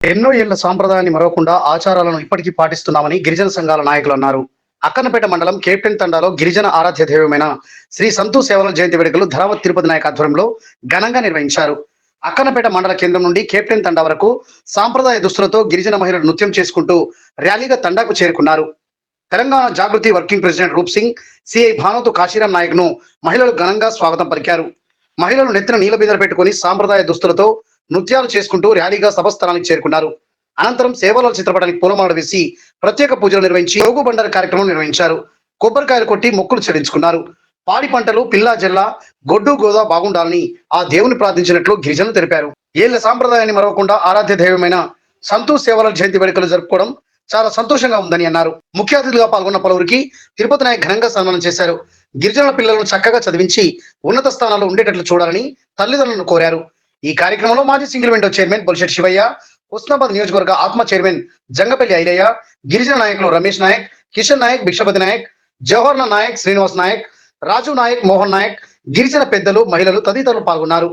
ఎన్నో ఏళ్ల సాంప్రదాయాన్ని మరవకుండా ఆచారాలను ఇప్పటికీ పాటిస్తున్నామని గిరిజన సంఘాల నాయకులు అన్నారు. అక్కన్నపేట మండలం కేప్టెన్ తండాలో గిరిజన ఆరాధ్య దైవమైన శ్రీ సంతు సేవల జయంతి వేడుకలు ధరావత్ తిరుపతి నాయక్ ఆధ్వర్యంలో ఘనంగా నిర్వహించారు. అక్కన్నపేట మండల కేంద్రం నుండి కేప్టెన్ తండా వరకు సాంప్రదాయ దుస్తులతో గిరిజన మహిళలు నృత్యం చేసుకుంటూ ర్యాలీగా తండాకు చేరుకున్నారు. తెలంగాణ జాగృతి వర్కింగ్ ప్రెసిడెంట్ రూప్ సింగ్, సిఐ భానుతు కాశీరాం నాయక్ ను మహిళలు ఘనంగా స్వాగతం పలికారు. మహిళలు నెత్తిన నీల బిందెలు పెట్టుకుని సాంప్రదాయ దుస్తులతో నృత్యాలు చేసుకుంటూ ర్యాలీగా సభస్థలానికి చేరుకున్నారు. అనంతరం సేవల చిత్రపటానికి పూలమాల వేసి ప్రత్యేక పూజలు నిర్వహించి యోగు బండారి కార్యక్రమం నిర్వహించారు. కొబ్బరికాయలు కొట్టి మొక్కులు చెల్లించుకున్నారు. పాడి పంటలు పిల్లా జిల్లా గొడ్డు గోదా బాగుండాలని ఆ దేవుని ప్రార్థించినట్లు గిరిజనులు తెలిపారు. ఏళ్ల సాంప్రదాయాన్ని మరవకుండా ఆరాధ్య దైవమైన సంతూ సేవల జయంతి వేడుకలు జరుపుకోవడం చాలా సంతోషంగా ఉందని అన్నారు. ముఖ్య అతిథులుగా పాల్గొన్న పలువురికి తిరుపతి నాయక్ ఘనంగా సన్మానం చేశారు. గిరిజనుల పిల్లలను చక్కగా చదివించి ఉన్నత స్థానాల్లో ఉండేటట్లు చూడాలని తల్లిదండ్రులను కోరారు. ఈ కార్యక్రమంలో మాజీ single window chairman Bolisetti Shivayya, Husnabad నియోజకవర్గ ఆత్మ చైర్మన్ జంగపల్లి ఐలయ్య, గిరిజన నాయకులు రమేష్ నాయక్, కిషన్ నాయక్, భిక్షపతి నాయక్, జవహర్ల నాయక్, శ్రీనివాస్ నాయక్, రాజు నాయక్, మోహన్ నాయక్, గిరిజన పెద్దలు, మహిళలు తదితరులు పాల్గొన్నారు.